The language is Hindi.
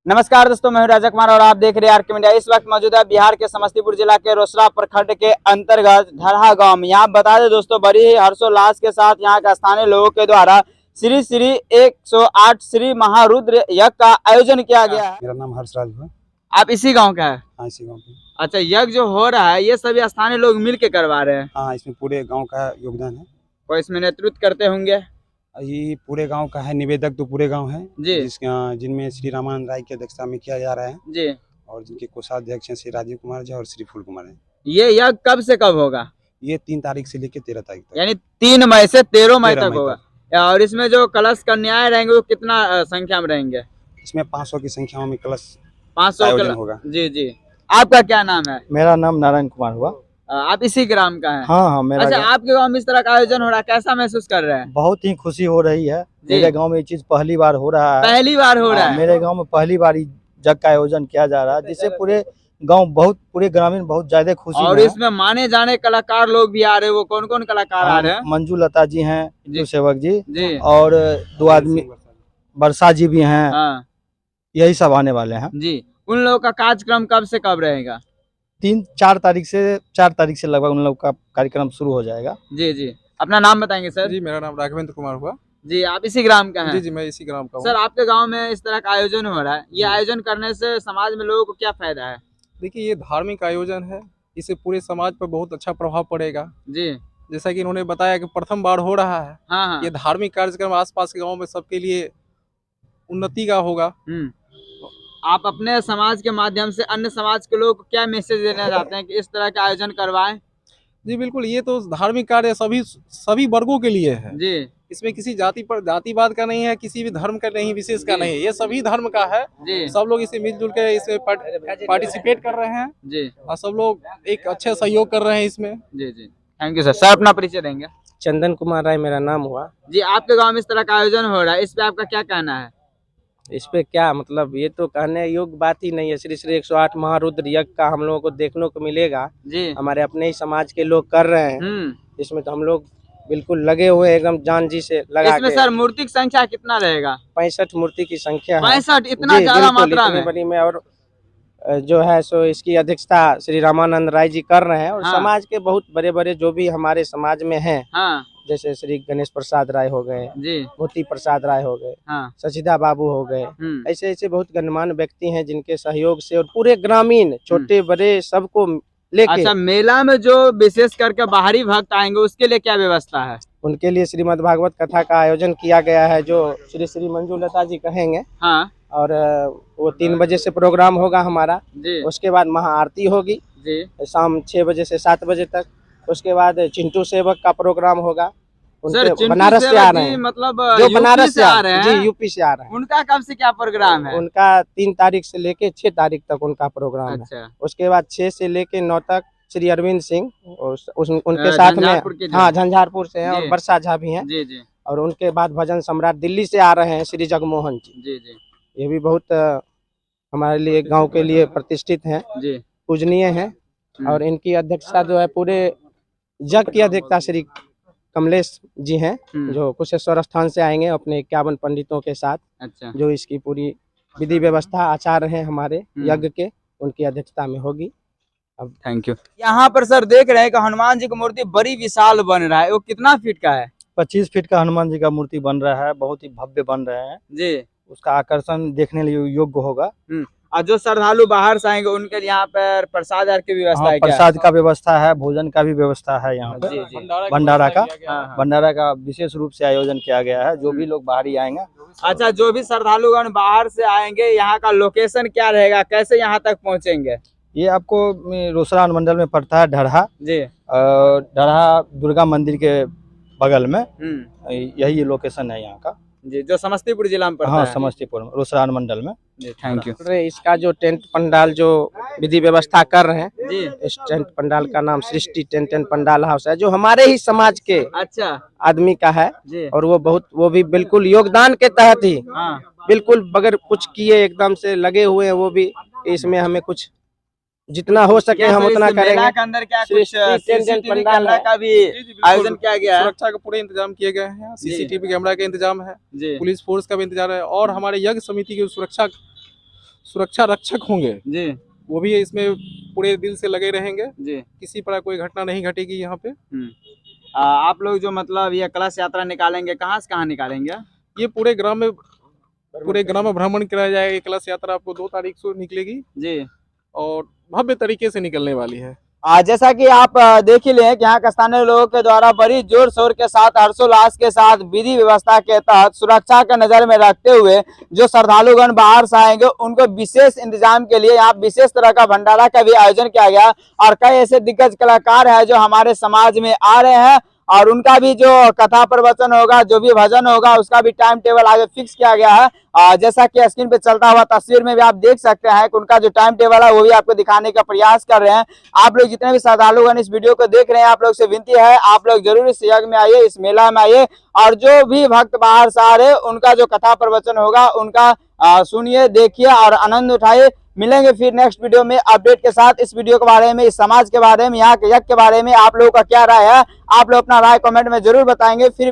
नमस्कार दोस्तों, मैं हूं राजा कुमार और आप देख रहे हैं आरके मीडिया। इस वक्त मौजूद है बिहार के समस्तीपुर जिला के रोसड़ा प्रखंड के अंतर्गत ढरहा गांव में। यहाँ बता दें दोस्तों, बड़ी ही हर्षोल्लास के साथ यहाँ के स्थानीय लोगों के द्वारा श्री श्री 108 श्री महारुद्र यज्ञ का आयोजन किया गया है। मेरा नाम हर्षराज है। आप इसी गाँव का है? हाँ, इसी गाँव के। अच्छा, यज्ञ जो हो रहा है ये सभी स्थानीय लोग मिल के करवा रहे हैं? हाँ, इसमें पूरे गांव का योगदान है। कोई इसमें नेतृत्व करते होंगे? ये पूरे गांव का है, निवेदक तो पूरे गांव है जी, जिनमें श्री रामानंद राय की अध्यक्षता में किया जा रहा है जी। और जिनके कोषाध्यक्ष हैं श्री राजीव कुमार जी और श्री फूल कुमार है। ये यज्ञ कब से कब होगा? ये 3 तारीख से लेकर 13 तारीख तक, यानी 3 मई से 13 मई 13 तक मई होगा। और इसमें जो कलश कन्याएं रहेंगे वो कितना संख्या में रहेंगे? इसमें 500 की संख्या में कलश 500 आयोजन होगा। जी जी। आपका क्या नाम है? मेरा नाम नारायण कुमार हुआ। आप इसी ग्राम का हैं? हाँ, मेरा अच्छा, आपके गांव में इस तरह का आयोजन हो रहा है, कैसा महसूस कर रहे हैं? बहुत ही खुशी हो रही है। मेरे गांव में ये चीज पहली बार हो रहा है। पहली बार हो रहा है? मेरे गांव में पहली बार यज्ञ का आयोजन किया जा रहा है, जिससे पूरे गांव पूरे ग्रामीण बहुत ज्यादा खुशी और में इसमें माने जाने कलाकार लोग भी आ रहे हैं। वो कौन कौन कलाकार आ रहे हैं? मंजू लता जी हैं, जी। सेवक जी जी। और 2 आदमी वर्षा जी भी हैं। हाँ यही सब आने वाले हैं। जी। उन लोगों का कार्यक्रम कब से कब रहेगा? 4 तारीख से लगभग उन लोग का कार्यक्रम शुरू हो जाएगा। जी जी। अपना नाम बताएंगे सर? जी, मेरा नाम राघवेंद्र कुमार हुआ। जी, आप इसी ग्राम का हैं? जी जी, मैं इसी ग्राम का हूँ। सर, आपके गांव में इस तरह का आयोजन हो रहा है, ये आयोजन करने से समाज में लोगों को क्या फायदा है? देखिए, ये धार्मिक आयोजन है, इससे पूरे समाज पर बहुत अच्छा प्रभाव पड़ेगा। जी। जैसा कि इन्होंने बताया कि प्रथम बार हो रहा है। हाँ हाँ। ये धार्मिक कार्यक्रम आसपास के गांव में सबके लिए उन्नति का होगा। आप अपने समाज के माध्यम से अन्य समाज के लोग को क्या मैसेज देना चाहते हैं कि इस तरह का आयोजन करवाएं? जी बिल्कुल, ये तो धार्मिक कार्य सभी वर्गों के लिए है। जी। इसमें किसी जातिवाद का नहीं है, किसी भी धर्म का नहीं, विशेष का नहीं, ये सभी धर्म का है। जी। सब लोग इसे मिलजुल कर इसमें पार्टिसिपेट कर रहे हैं जी। और सब लोग एक अच्छे सहयोग कर रहे हैं इसमें। जी जी, थैंक यू सर। सर, अपना परिचय देंगे? चंदन कुमार राय मेरा नाम हुआ। जी, आपके गांव में इस तरह का आयोजन हो रहा है, इस पे आपका क्या कहना है? इस पे क्या मतलब, ये तो कहने योग्य बात ही नहीं है। श्री श्री 108 महारुद्र यज्ञ का हम लोगों को देखने को मिलेगा। जी। हमारे अपने ही समाज के लोग कर रहे हैं। इसमें तो हम लोग बिल्कुल लगे हुए हैं, एकदम जान जी से लगा इसमें के। सर मूर्ति की संख्या कितना रहेगा? 65 मूर्ति की संख्या है। 65? इतना ज्यादा मात्रा में? बड़ी में। और जो है सो इसकी अध्यक्षता श्री रामानंद राय जी कर रहे हैं। और हाँ। समाज के बहुत बड़े बड़े जो भी हमारे समाज में हैं, हाँ जैसे श्री गणेश प्रसाद राय हो गए, जी। मोती प्रसाद राय हो गए, हाँ। सचिदा बाबू हो गए, ऐसे ऐसे बहुत गणमान्य व्यक्ति हैं जिनके सहयोग से और पूरे ग्रामीण छोटे बड़े सबको लेके। अच्छा, मेला में जो विशेष करके बाहरी भक्त आएंगे उसके लिए क्या व्यवस्था है? उनके लिए श्रीमद् भागवत कथा का आयोजन किया गया है, जो श्री श्री मंजू लता जी कहेंगे। हाँ। और वो 3 बजे से प्रोग्राम होगा हमारा जी। उसके बाद महाआरती होगी जी। शाम 6 बजे से 7 बजे तक। उसके बाद चिंटू सेवक का प्रोग्राम होगा। सर, बनारस से आ रहे हैं, मतलब जो बनारस से आ रहे हैं? जी, यूपी से आ रहे हैं। उनका कब से क्या प्रोग्राम है? उनका 3 तारीख से लेके 6 तारीख तक उनका प्रोग्राम अच्छा। है। उसके बाद 6 से लेके 9 तक श्री अरविंद सिंह उनके साथ में, हाँ, झंझारपुर से हैं, और वर्षा झा भी हैं। जी जी। और उनके बाद भजन सम्राट दिल्ली से आ रहे हैं श्री जगमोहन जी। जी जी। ये भी बहुत हमारे लिए गांव के लिए प्रतिष्ठित हैं, पूजनीय हैं। और इनकी अध्यक्षता जो है पूरे यज्ञ की अध्यक्षता श्री कमलेश जी हैं, जो कुशेश्वर स्थान से आएंगे अपने 51 पंडितों के साथ। अच्छा। जो इसकी पूरी विधि व्यवस्था आचार्य हैं हमारे यज्ञ के, उनकी अध्यक्षता में होगी। अब थैंक यू। यहाँ पर सर देख रहे हैं कि हनुमान जी की मूर्ति बड़ी विशाल बन रहा है, वो कितना फीट का है? 25 फीट का हनुमान जी का मूर्ति बन रहा है, बहुत ही भव्य बन रहे हैं जी। उसका आकर्षण देखने लिए योग्य होगा। और जो श्रद्धालु बाहर से आएंगे उनके लिए यहाँ पर प्रसाद की व्यवस्था है? प्रसाद का व्यवस्था है, भोजन का भी व्यवस्था है यहाँ पे। भंडारा का विशेष रूप से आयोजन किया गया है, जो भी लोग बाहरी आएंगे। अच्छा, जो भी श्रद्धालुगण बाहर से आएंगे, यहाँ का लोकेशन क्या रहेगा, कैसे यहाँ तक पहुँचेंगे? ये आपको रोसड़ा अनुमंडल में पड़ता है, ढरहा जी। ढरहा दुर्गा मंदिर के बगल में यही लोकेशन है यहाँ का जी, जो समस्तीपुर जिला में पड़ता है। समस्तीपुर में, रोसड़ा अनुमंडल में। Thank you. इसका जो टेंट पंडाल जो विधि व्यवस्था कर रहे हैं जी, इस टेंट पंडाल का नाम सृष्टि टेंट एंड पंडाल हाउस है, जो हमारे ही समाज के अच्छा आदमी का है जी। और वो भी बिल्कुल योगदान के तहत ही, बिल्कुल बगैर कुछ किए एकदम से लगे हुए हैं। वो भी इसमें हमें कुछ जितना हो सके हम उतना करेंगे। के अंदर क्या कुछ सीसीटीवी कैमरा का भी आयोजन किया गया है? सुरक्षा का पूरे इंतजाम किए गए हैं, सीसीटीवी कैमरा का इंतजाम है, पुलिस फोर्स का भी इंतजाम है और हमारे यज्ञ समिति की सुरक्षा सुरक्षा रक्षक होंगे जी वो भी इसमें पूरे दिल से लगे रहेंगे। जी। किसी प्रकार कोई घटना नहीं घटेगी यहाँ पे। आप लोग जो मतलब ये कलश यात्रा निकालेंगे, कहाँ से कहाँ निकालेंगे? ये पूरे ग्राम में भ्रमण कराया जाएगा। ये कलश यात्रा आपको 2 तारीख को निकलेगी जी और भव्य तरीके से निकलने वाली है। जैसा कि आप देख ही लें कि यहाँ के स्थानीय लोगों के द्वारा बड़ी जोर शोर के साथ, हर्षोल्लास के साथ, विधि व्यवस्था के तहत, सुरक्षा के नजर में रखते हुए जो श्रद्धालुगण बाहर से आएंगे उनको विशेष इंतजाम के लिए यहाँ विशेष तरह का भंडारा का भी आयोजन किया गया। और कई ऐसे दिग्गज कलाकार हैं जो हमारे समाज में आ रहे हैं और उनका भी जो कथा प्रवचन होगा, जो भी भजन होगा, उसका भी टाइम टेबल आगे फिक्स किया गया है। जैसा कि स्क्रीन पे चलता हुआ तस्वीर में भी आप देख सकते हैं कि उनका जो टाइम टेबल है वो भी आपको दिखाने का प्रयास कर रहे हैं। आप लोग जितने भी श्रद्धालुगण इस वीडियो को देख रहे हैं, आप लोग से विनती है, आप लोग जरूर इस यज्ञ में आइए, इस मेला में आइए और जो भी भक्त बाहर से आ रहे उनका जो कथा प्रवचन होगा उनका सुनिए, देखिए और आनंद उठाइए। मिलेंगे फिर नेक्स्ट वीडियो में अपडेट के साथ। इस वीडियो के बारे में, इस समाज के बारे में, यहाँ के यज्ञ के बारे में आप लोगों का क्या राय है, आप लोग अपना राय कमेंट में जरूर बताएंगे। फिर